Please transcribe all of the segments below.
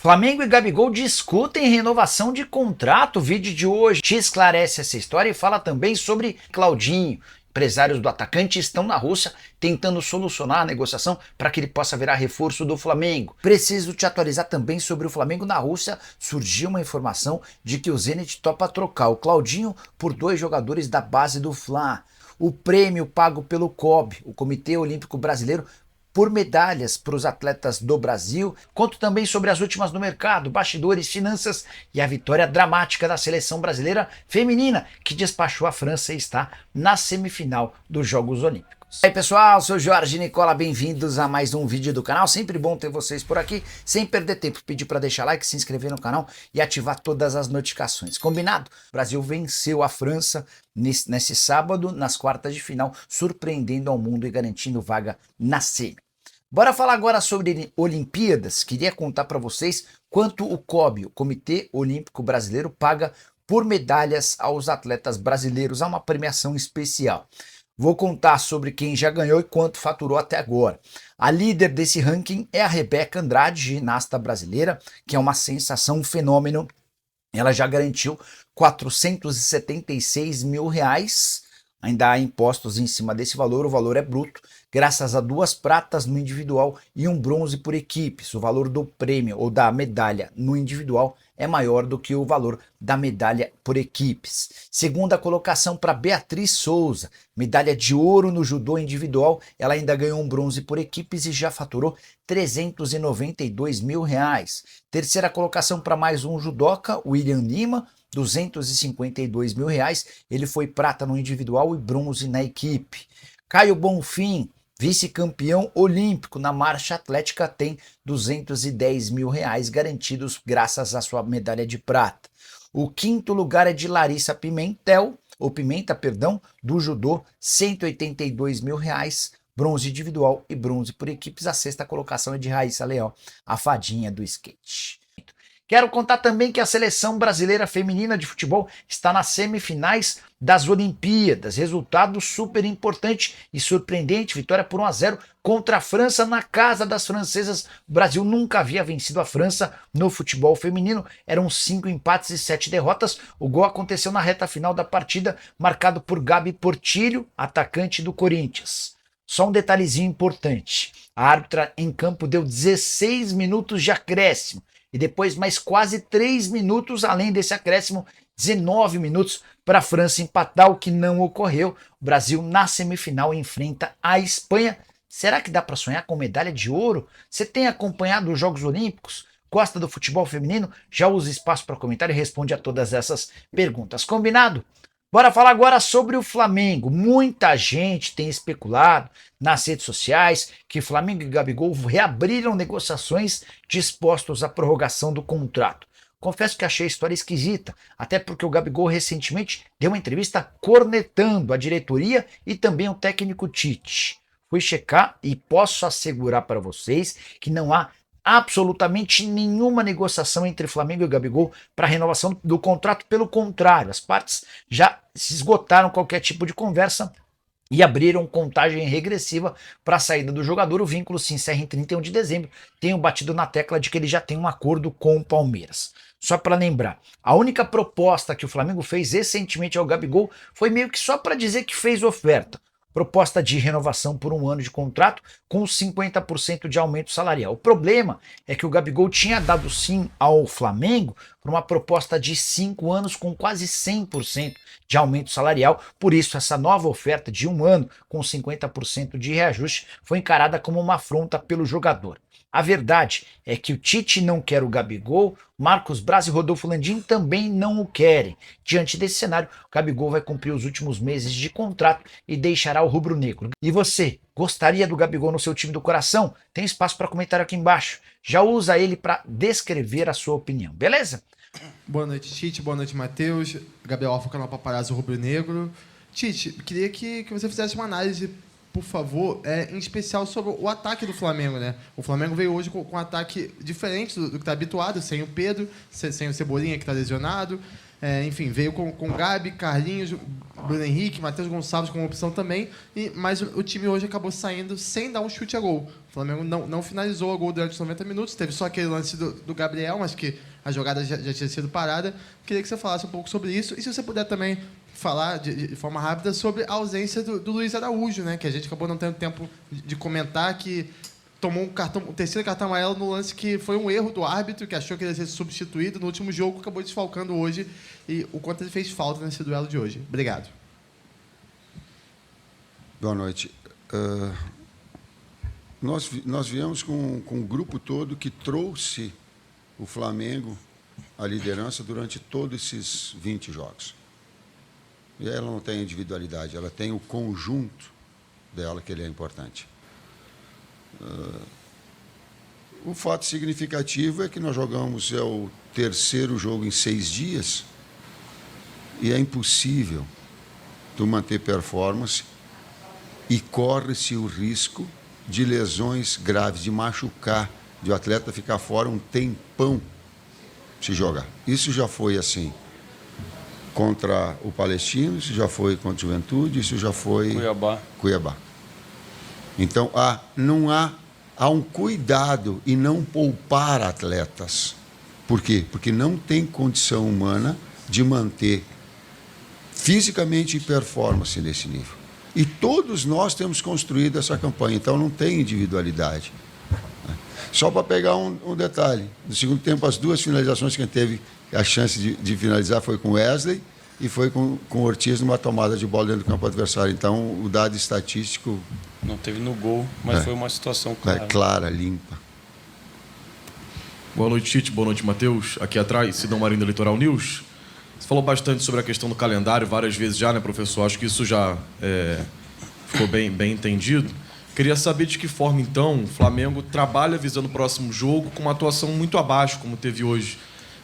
Flamengo e Gabigol discutem renovação de contrato. O vídeo de hoje te esclarece essa história e fala também sobre Claudinho. Empresários do atacante estão na Rússia tentando solucionar a negociação para que ele possa virar reforço do Flamengo. Preciso te atualizar também sobre o Flamengo na Rússia. Surgiu uma informação de que o Zenit topa trocar o Claudinho por 2 jogadores da base do Fla. O prêmio pago pelo COB, o Comitê Olímpico Brasileiro, por medalhas para os atletas do Brasil. Conto também sobre as últimas no mercado, bastidores, finanças e a vitória dramática da seleção brasileira feminina, que despachou a França e está na semifinal dos Jogos Olímpicos. E aí pessoal, sou Jorge Nicola, bem-vindos a mais um vídeo do canal. Sempre bom ter vocês por aqui. Sem perder tempo, pedir para deixar like, se inscrever no canal e ativar todas as notificações. Combinado? O Brasil venceu a França nesse sábado, nas quartas de final, surpreendendo ao mundo e garantindo vaga na semi. Bora falar agora sobre Olimpíadas. Queria contar para vocês quanto o COB, o Comitê Olímpico Brasileiro, paga por medalhas aos atletas brasileiros. Há uma premiação especial. Vou contar sobre quem já ganhou e quanto faturou até agora. A líder desse ranking é a Rebeca Andrade, ginasta brasileira, que é uma sensação, um fenômeno. Ela já garantiu 476 mil reais. Ainda há impostos em cima desse valor, o valor é bruto, graças a 2 pratas no individual e 1 bronze por equipes. O valor do prêmio ou da medalha no individual é maior do que o valor da medalha por equipes. Segunda colocação para Beatriz Souza, medalha de ouro no judô individual, ela ainda ganhou 1 bronze por equipes e já faturou 392 mil reais. Terceira colocação para mais um judoca, William Lima, 252 mil reais, ele foi prata no individual e bronze na equipe. Caio Bonfim, vice-campeão olímpico na marcha atlética, tem 210 mil reais garantidos graças à sua medalha de prata. O 5º lugar é de Larissa Pimenta, do judô, 182 mil reais, bronze individual e bronze por equipes. A 6ª colocação é de Raíssa Leal, a fadinha do skate. Quero contar também que a seleção brasileira feminina de futebol está nas semifinais das Olimpíadas. Resultado super importante e surpreendente. Vitória por 1-0 contra a França na casa das francesas. O Brasil nunca havia vencido a França no futebol feminino. Eram 5 empates e 7 derrotas. O gol aconteceu na reta final da partida, marcado por Gabi Portillo, atacante do Corinthians. Só um detalhezinho importante. A árbitra em campo deu 16 minutos de acréscimo. E depois mais quase 3 minutos, além desse acréscimo, 19 minutos para a França empatar, o que não ocorreu. O Brasil na semifinal enfrenta a Espanha. Será que dá para sonhar com medalha de ouro? Você tem acompanhado os Jogos Olímpicos? Gosta do futebol feminino? Já usa espaço para comentário e responde a todas essas perguntas. Combinado? Bora falar agora sobre o Flamengo. Muita gente tem especulado nas redes sociais que Flamengo e Gabigol reabriram negociações dispostos à prorrogação do contrato. Confesso que achei a história esquisita, até porque o Gabigol recentemente deu uma entrevista cornetando a diretoria e também o técnico Tite. Fui checar e posso assegurar para vocês que não há absolutamente nenhuma negociação entre Flamengo e Gabigol para a renovação do contrato. Pelo contrário, as partes já se esgotaram qualquer tipo de conversa e abriram contagem regressiva para a saída do jogador. O vínculo se encerra em 31 de dezembro. Tenho batido na tecla de que ele já tem um acordo com o Palmeiras. Só para lembrar, a única proposta que o Flamengo fez recentemente ao Gabigol foi meio que só para dizer que fez oferta. Proposta de renovação por 1 ano de contrato com 50% de aumento salarial. O problema é que o Gabigol tinha dado sim ao Flamengo por uma proposta de 5 anos com quase 100% de aumento salarial. Por isso, essa nova oferta de 1 ano com 50% de reajuste foi encarada como uma afronta pelo jogador. A verdade é que o Tite não quer o Gabigol, Marcos Braz e Rodolfo Landim também não o querem. Diante desse cenário, o Gabigol vai cumprir os últimos meses de contrato e deixará o rubro-negro. E você, gostaria do Gabigol no seu time do coração? Tem espaço para comentário aqui embaixo. Já usa ele para descrever a sua opinião, beleza? Boa noite, Tite. Boa noite, Matheus. Gabriel Alfa, canal Paparazzo Rubro-Negro. Tite, queria que você fizesse uma análise, por favor, em especial sobre o ataque do Flamengo, né? O Flamengo veio hoje com um ataque diferente do que está habituado, sem o Pedro, sem o Cebolinha, que está lesionado. Enfim, veio com Gabi, Carlinhos, Bruno Henrique, Matheus Gonçalves como opção também. Mas o time hoje acabou saindo sem dar um chute a gol. O Flamengo não finalizou o gol durante os 90 minutos. Teve só aquele lance do Gabriel, mas que a jogada já tinha sido parada. Queria que você falasse um pouco sobre isso. E se você puder também falar de forma rápida sobre a ausência do Luiz Araújo, né? Que a gente acabou não tendo tempo de comentar, que tomou o terceiro cartão amarelo no lance que foi um erro do árbitro, que achou que ele ia ser substituído no último jogo, acabou desfalcando hoje. E o quanto ele fez falta nesse duelo de hoje. Obrigado. Boa noite. Nós viemos com um grupo todo que trouxe o Flamengo à liderança durante todos esses 20 jogos. E ela não tem individualidade, ela tem o conjunto dela, que ele é importante. O fato significativo é que nós jogamos o terceiro jogo em 6 dias e é impossível tu manter performance e corre-se o risco de lesões graves, de machucar, de o atleta ficar fora um tempão se jogar. Isso já foi assim contra o Palestino, isso já foi contra o Juventude, isso já foi Cuiabá. Então, há um cuidado e não poupar atletas. Por quê? Porque não tem condição humana de manter fisicamente e performance nesse nível. E todos nós temos construído essa campanha, então não tem individualidade. Só para pegar um detalhe, no segundo tempo, as 2 finalizações que a gente teve a chance de finalizar foi com Wesley e foi com o Ortiz numa tomada de bola dentro do campo adversário. Então, o dado estatístico... Não teve no gol, mas foi uma situação clara. Clara, limpa. Boa noite, Tite. Boa noite, Matheus. Aqui atrás, Sidão Marinho da Litoral News. Você falou bastante sobre a questão do calendário várias vezes já, né, professor? Acho que isso já ficou bem entendido. Queria saber de que forma, então, o Flamengo trabalha visando o próximo jogo com uma atuação muito abaixo, como teve hoje.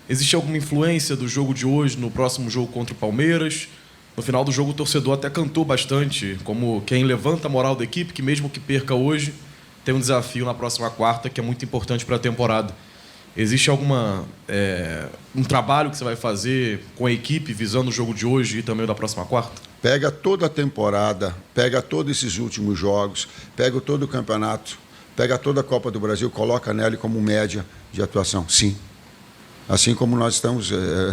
Existe alguma influência do jogo de hoje no próximo jogo contra o Palmeiras? No final do jogo, o torcedor até cantou bastante, como quem levanta a moral da equipe, que mesmo que perca hoje, tem um desafio na próxima quarta, que é muito importante para a temporada. Existe um trabalho que você vai fazer com a equipe visando o jogo de hoje e também o da próxima quarta? Pega toda a temporada, pega todos esses últimos jogos, pega todo o campeonato, pega toda a Copa do Brasil, coloca nela como média de atuação. Sim. Assim como nós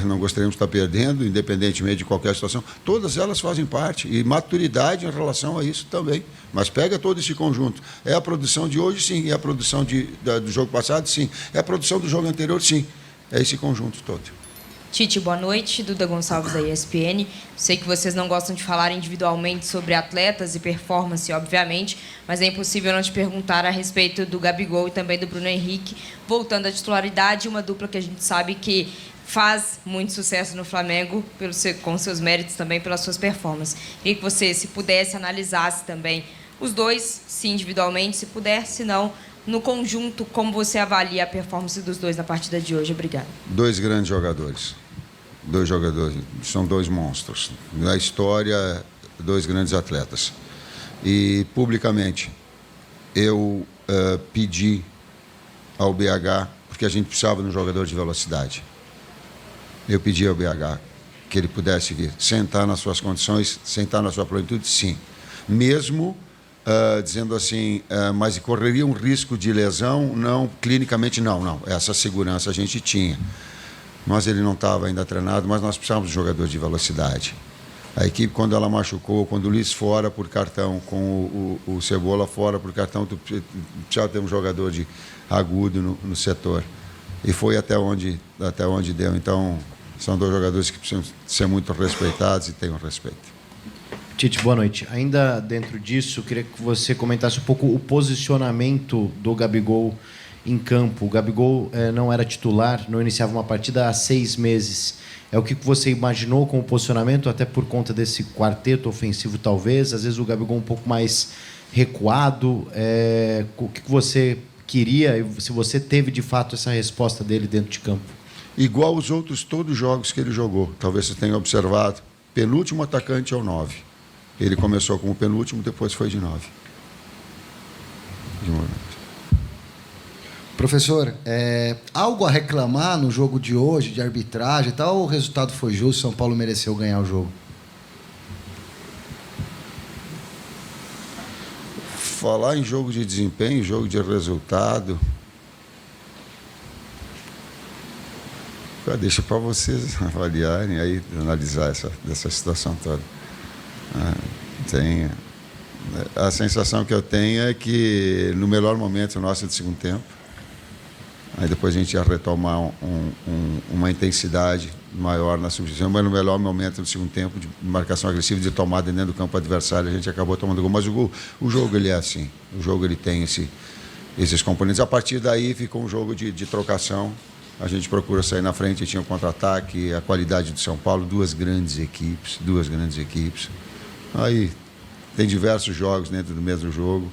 não gostaríamos de estar perdendo, independentemente de qualquer situação, todas elas fazem parte. E maturidade em relação a isso também. Mas pega todo esse conjunto. É a produção de hoje, sim. É a produção do jogo passado, sim. É a produção do jogo anterior, sim. É esse conjunto todo. Tite, boa noite. Duda Gonçalves, da ESPN. Sei que vocês não gostam de falar individualmente sobre atletas e performance, obviamente, mas é impossível não te perguntar a respeito do Gabigol e também do Bruno Henrique, voltando à titularidade, uma dupla que a gente sabe que faz muito sucesso no Flamengo, com seus méritos também, pelas suas performances. Queria que você, se pudesse, analisasse também os dois, se individualmente, se puder, se não, no conjunto, como você avalia a performance dos dois na partida de hoje. Obrigada. 2 grandes jogadores. 2 jogadores, são 2 monstros. Na história, 2 grandes atletas. E, publicamente, eu pedi ao BH, porque a gente precisava de um jogador de velocidade. Eu pedi ao BH que ele pudesse vir, sentar nas suas condições, sentar na sua plenitude, sim. Mesmo dizendo assim, mas correria um risco de lesão? Não, clinicamente não. Essa segurança a gente tinha. Mas ele não estava ainda treinado, mas nós precisávamos de um jogador de velocidade. A equipe, quando ela machucou, quando o Luiz fora por cartão, com o Cebola fora por cartão, precisava ter um jogador de agudo no setor. E foi até onde deu. Então, são 2 jogadores que precisam ser muito respeitados e tenham respeito. Tite, boa noite. Ainda dentro disso, queria que você comentasse um pouco o posicionamento do Gabigol em campo. O Gabigol não era titular, não iniciava uma partida há 6 meses. É o que você imaginou com o posicionamento, até por conta desse quarteto ofensivo, talvez? Às vezes o Gabigol um pouco mais recuado. O que você queria e se você teve, de fato, essa resposta dele dentro de campo? Igual os outros todos os jogos que ele jogou. Talvez você tenha observado. Penúltimo atacante é o 9. Ele começou como penúltimo, depois foi de 9. De momento. Professor, algo a reclamar no jogo de hoje, de arbitragem e tal, ou o resultado foi justo, São Paulo mereceu ganhar o jogo? falar em jogo de desempenho, jogo de resultado, deixa para vocês avaliarem aí, analisar dessa situação toda. A sensação que eu tenho é que no melhor momento nosso de segundo tempo, aí depois a gente ia retomar uma intensidade maior na substituição, mas no melhor momento do segundo tempo, de marcação agressiva, de tomada dentro do campo adversário, a gente acabou tomando gol. Mas o jogo ele é assim, o jogo ele tem esses componentes. A partir daí ficou um jogo de trocação, a gente procura sair na frente, tinha um contra-ataque, a qualidade do São Paulo, duas grandes equipes. Aí tem diversos jogos dentro do mesmo jogo.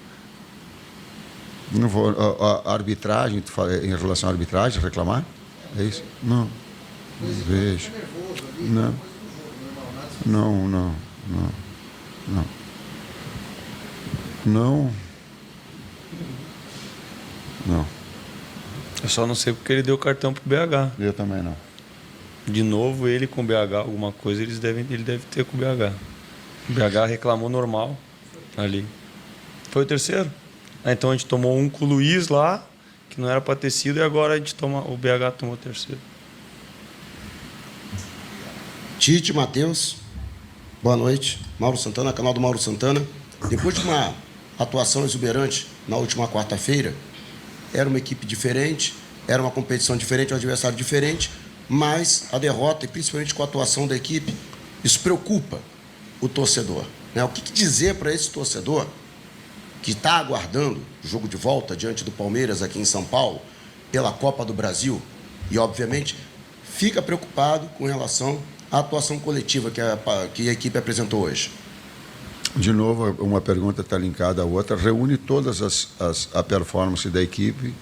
Não vou, a arbitragem, tu fala em relação à arbitragem, reclamar? É isso? Não. Vejo. Não. Eu só não sei porque ele deu cartão pro BH. Eu também não. De novo, ele com o BH, alguma coisa ele deve ter com o BH. O BH reclamou normal ali. Foi o terceiro? Então a gente tomou um com o Luiz lá, que não era para ter sido, e agora o BH tomou o terceiro. Tite, Matheus, boa noite. Mauro Santana, canal do Mauro Santana. Depois de uma atuação exuberante na última quarta-feira, era uma equipe diferente, era uma competição diferente, um adversário diferente, mas a derrota, e principalmente com a atuação da equipe, isso preocupa o torcedor. Né? O que dizer para esse torcedor que está aguardando o jogo de volta diante do Palmeiras aqui em São Paulo, pela Copa do Brasil, e, obviamente, fica preocupado com relação à atuação coletiva que a equipe apresentou hoje? De novo, uma pergunta está linkada à outra, reúne todas a performance da equipe,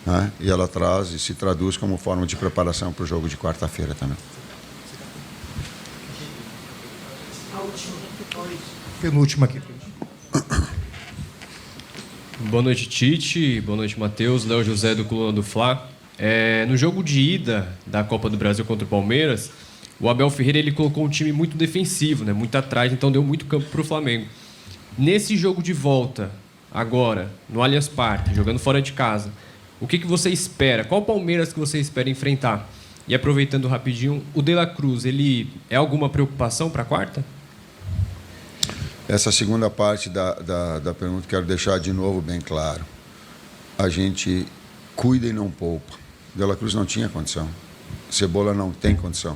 né? E ela traz e se traduz como forma de preparação para o jogo de quarta-feira também. Penúltima aqui. Boa noite, Tite. Boa noite, Matheus. Léo José, do Coluna do Fla. No jogo de ida da Copa do Brasil contra o Palmeiras, o Abel Ferreira ele colocou um time muito defensivo, né? Muito atrás, então deu muito campo para o Flamengo. Nesse jogo de volta, agora, no Allianz Parque, jogando fora de casa, o que você espera? Qual Palmeiras que você espera enfrentar? E aproveitando rapidinho, o De La Cruz, ele é alguma preocupação para a quarta? Essa segunda parte da pergunta, quero deixar de novo bem claro. A gente cuida e não poupa. De La Cruz não tinha condição. Cebola não tem condição.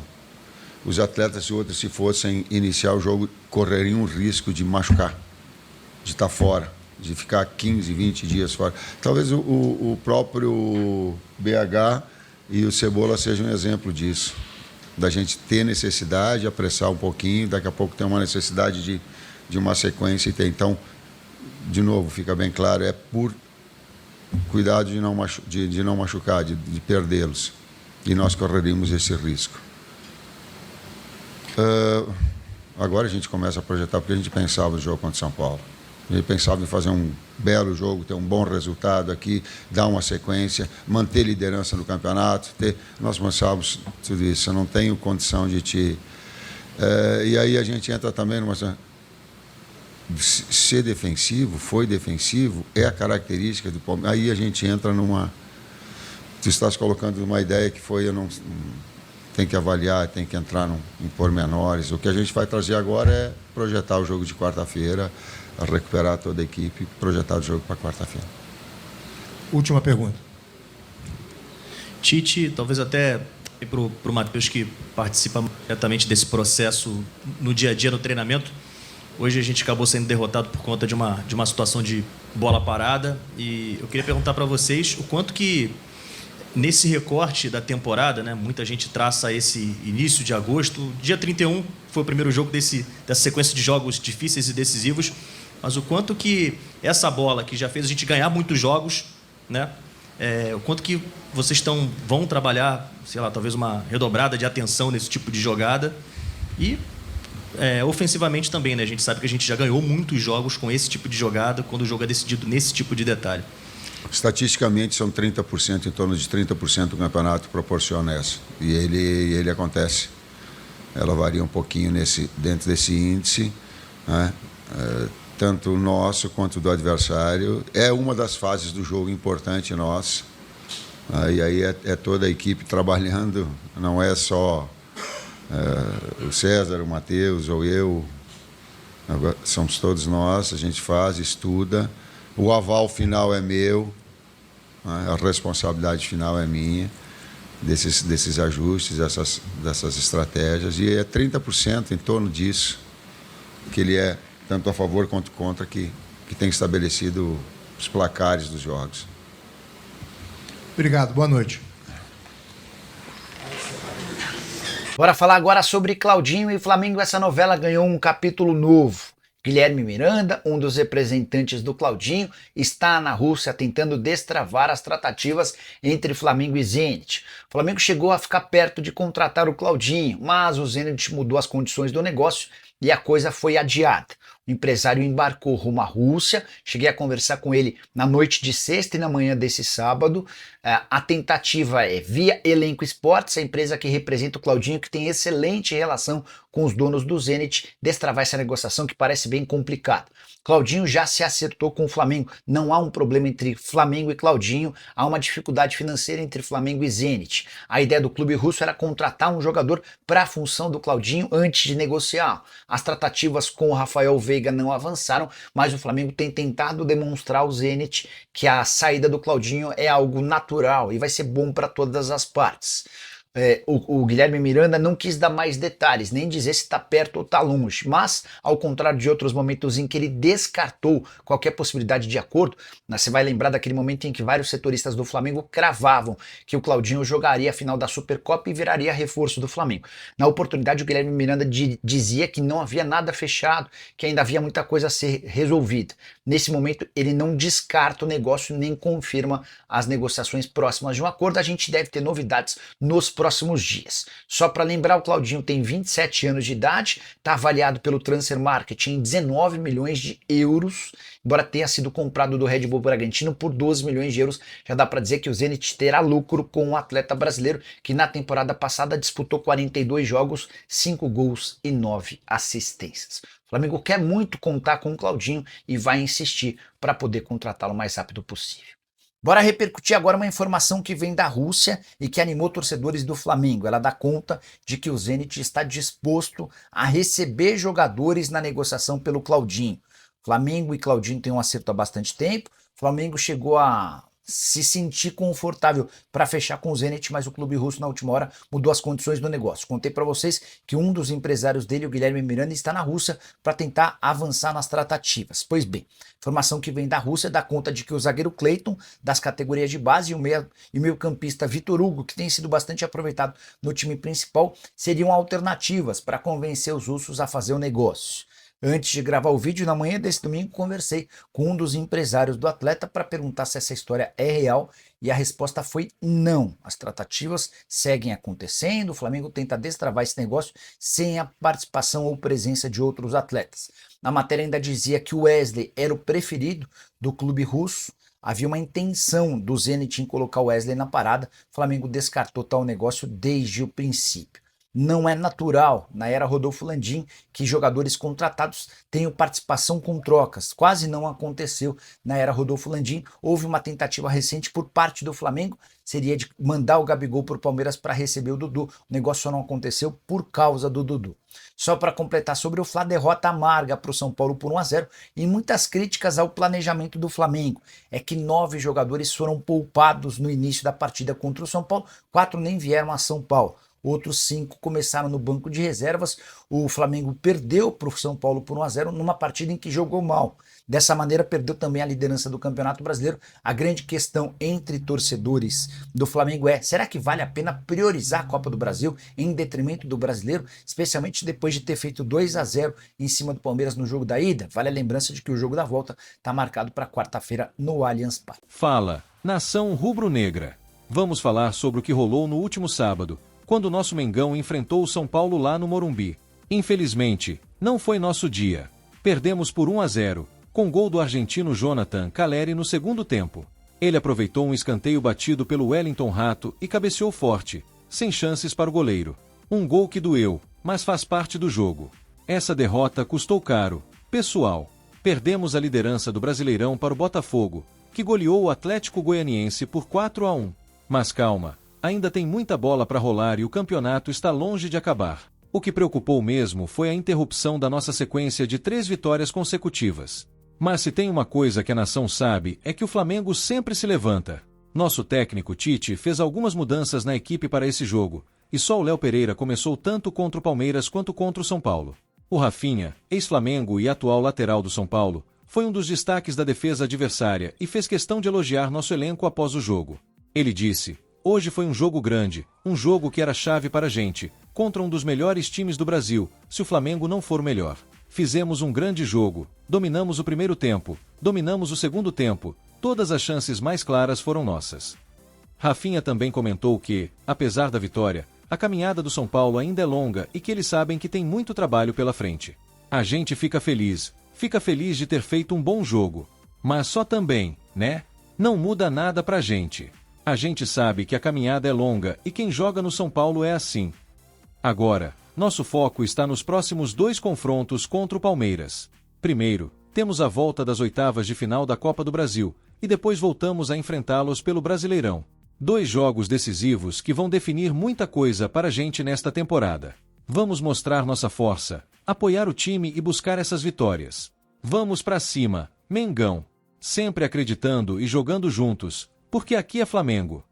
Os atletas e outros, se fossem iniciar o jogo, correriam o risco de machucar, de estar fora, de ficar 15, 20 dias fora. Talvez o próprio BH e o Cebola sejam um exemplo disso, da gente ter necessidade, apressar um pouquinho, daqui a pouco tem uma necessidade de uma sequência e ter. Então, de novo, fica bem claro, é por cuidado de não machucar, de perdê-los. E nós correríamos esse risco. Agora a gente começa a projetar, porque a gente pensava no jogo contra São Paulo. A gente pensava em fazer um belo jogo, ter um bom resultado aqui, dar uma sequência, manter liderança no campeonato. Nós pensávamos tudo isso. Eu não tenho condição de te... e aí a gente entra também numa... Ser defensivo, foi defensivo, é a característica do Palmeiras. Aí a gente entra numa... Tu estás colocando uma ideia que foi... Eu não... Tem que avaliar, tem que entrar em pormenores. O que a gente vai trazer agora é projetar o jogo de quarta-feira, recuperar toda a equipe, projetar o jogo para quarta-feira. Última pergunta. Tite, talvez até para o Matheus, que participa diretamente desse processo no dia a dia, no treinamento. Hoje a gente acabou sendo derrotado por conta de uma situação de bola parada. E eu queria perguntar para vocês o quanto que, nesse recorte da temporada, né, muita gente traça esse início de agosto. Dia 31 foi o primeiro jogo dessa sequência de jogos difíceis e decisivos. Mas o quanto que essa bola, que já fez a gente ganhar muitos jogos, né, o quanto que vocês vão trabalhar, sei lá, talvez uma redobrada de atenção nesse tipo de jogada. E ofensivamente também, né? A gente sabe que a gente já ganhou muitos jogos com esse tipo de jogada, quando o jogo é decidido nesse tipo de detalhe. Estatisticamente, são 30%, em torno de 30% do campeonato proporciona essa. E ele acontece. Ela varia um pouquinho dentro desse índice, né? tanto nosso quanto do adversário. É uma das fases do jogo importante nossa. E aí é toda a equipe trabalhando, não é só o César, o Matheus ou eu. Somos todos nós, a gente faz, estuda. O aval final é meu, a responsabilidade final é minha, desses ajustes, dessas estratégias. E é 30% em torno disso, que ele é tanto a favor quanto contra, que tem estabelecido os placares dos jogos. Obrigado, boa noite. Bora falar agora sobre Claudinho e Flamengo. Essa novela ganhou um capítulo novo. Guilherme Miranda, um dos representantes do Claudinho, está na Rússia tentando destravar as tratativas entre Flamengo e Zenit. O Flamengo chegou a ficar perto de contratar o Claudinho, mas o Zenit mudou as condições do negócio e a coisa foi adiada. O empresário embarcou rumo à Rússia, cheguei a conversar com ele na noite de sexta e na manhã desse sábado. A tentativa é via Elenco Esportes, a empresa que representa o Claudinho, que tem excelente relação com os donos do Zenit, destravar essa negociação que parece bem complicada. Claudinho já se acertou com o Flamengo, não há um problema entre Flamengo e Claudinho, há uma dificuldade financeira entre Flamengo e Zenit. A ideia do clube russo era contratar um jogador para a função do Claudinho antes de negociar. As tratativas com o Rafael Veiga não avançaram, mas o Flamengo tem tentado demonstrar ao Zenit que a saída do Claudinho é algo natural e vai ser bom para todas as partes. O Guilherme Miranda não quis dar mais detalhes, nem dizer se está perto ou está longe, mas, ao contrário de outros momentos em que ele descartou qualquer possibilidade de acordo, você vai lembrar daquele momento em que vários setoristas do Flamengo cravavam que o Claudinho jogaria a final da Supercopa e viraria reforço do Flamengo. Na oportunidade, o Guilherme Miranda dizia que não havia nada fechado, que ainda havia muita coisa a ser resolvida. Nesse momento, ele não descarta o negócio nem confirma as negociações próximas de um acordo. A gente deve ter novidades nos próximos dias. Só para lembrar, o Claudinho tem 27 anos de idade, está avaliado pelo Transfer Market em 19 milhões de euros, embora tenha sido comprado do Red Bull Bragantino por 12 milhões de euros. Já dá para dizer que o Zenit terá lucro com o atleta brasileiro, que na temporada passada disputou 42 jogos, 5 gols e 9 assistências. O Flamengo quer muito contar com o Claudinho e vai insistir para poder contratá-lo o mais rápido possível. Bora repercutir agora uma informação que vem da Rússia e que animou torcedores do Flamengo. Ela dá conta de que o Zenit está disposto a receber jogadores na negociação pelo Claudinho. Flamengo e Claudinho têm um acerto há bastante tempo. O Flamengo chegou a se sentir confortável para fechar com o Zenit, mas o clube russo na última hora mudou as condições do negócio. Contei para vocês que um dos empresários dele, o Guilherme Miranda, está na Rússia para tentar avançar nas tratativas. Pois bem, informação que vem da Rússia dá conta de que o zagueiro Cleiton, das categorias de base, e o meio-campista Vitor Hugo, que tem sido bastante aproveitado no time principal, seriam alternativas para convencer os russos a fazer o negócio. Antes de gravar o vídeo, na manhã desse domingo, conversei com um dos empresários do atleta para perguntar se essa história é real e a resposta foi não. As tratativas seguem acontecendo, o Flamengo tenta destravar esse negócio sem a participação ou presença de outros atletas. Na matéria ainda dizia que o Wesley era o preferido do clube russo, havia uma intenção do Zenit em colocar o Wesley na parada, o Flamengo descartou tal negócio desde o princípio. Não é natural, na era Rodolfo Landim, que jogadores contratados tenham participação com trocas. Quase não aconteceu na era Rodolfo Landim. Houve uma tentativa recente por parte do Flamengo, seria de mandar o Gabigol para o Palmeiras para receber o Dudu. O negócio só não aconteceu por causa do Dudu. Só para completar sobre o Fla, derrota amarga para o São Paulo por 1-0 e muitas críticas ao planejamento do Flamengo. É que 9 jogadores foram poupados no início da partida contra o São Paulo, 4 nem vieram a São Paulo. Outros 5 começaram no banco de reservas. O Flamengo perdeu para o São Paulo por 1-0 numa partida em que jogou mal. Dessa maneira, perdeu também a liderança do Campeonato Brasileiro. A grande questão entre torcedores do Flamengo é: será que vale a pena priorizar a Copa do Brasil em detrimento do Brasileiro? Especialmente depois de ter feito 2-0 em cima do Palmeiras no jogo da ida. Vale a lembrança de que o jogo da volta está marcado para quarta-feira no Allianz Parque. Fala, nação rubro-negra. Vamos falar sobre o que rolou no último sábado, quando o nosso Mengão enfrentou o São Paulo lá no Morumbi. Infelizmente, não foi nosso dia. Perdemos por 1-0, com gol do argentino Jonathan Caleri no segundo tempo. Ele aproveitou um escanteio batido pelo Wellington Rato e cabeceou forte, sem chances para o goleiro. Um gol que doeu, mas faz parte do jogo. Essa derrota custou caro, pessoal, Perdemos a liderança do Brasileirão para o Botafogo, que goleou o Atlético Goianiense por 4-1. Mas calma, ainda tem muita bola para rolar e o campeonato está longe de acabar. O que preocupou mesmo foi a interrupção da nossa sequência de 3 vitórias consecutivas. Mas se tem uma coisa que a nação sabe é que o Flamengo sempre se levanta. Nosso técnico Tite fez algumas mudanças na equipe para esse jogo, e só o Léo Pereira começou tanto contra o Palmeiras quanto contra o São Paulo. O Rafinha, ex-Flamengo e atual lateral do São Paulo, foi um dos destaques da defesa adversária e fez questão de elogiar nosso elenco após o jogo. Ele disse: "Hoje foi um jogo grande, um jogo que era chave para a gente, contra um dos melhores times do Brasil, se o Flamengo não for o melhor. Fizemos um grande jogo, dominamos o primeiro tempo, dominamos o segundo tempo, todas as chances mais claras foram nossas." Rafinha também comentou que, apesar da vitória, a caminhada do São Paulo ainda é longa e que eles sabem que tem muito trabalho pela frente. A gente fica feliz de ter feito um bom jogo. Mas só também, né? Não muda nada pra gente. A gente sabe que a caminhada é longa e quem joga no São Paulo é assim. Agora, nosso foco está nos próximos 2 confrontos contra o Palmeiras. Primeiro, temos a volta das oitavas de final da Copa do Brasil e depois voltamos a enfrentá-los pelo Brasileirão. 2 jogos decisivos que vão definir muita coisa para a gente nesta temporada. Vamos mostrar nossa força, apoiar o time e buscar essas vitórias. Vamos pra cima, Mengão. Sempre acreditando e jogando juntos, porque aqui é Flamengo.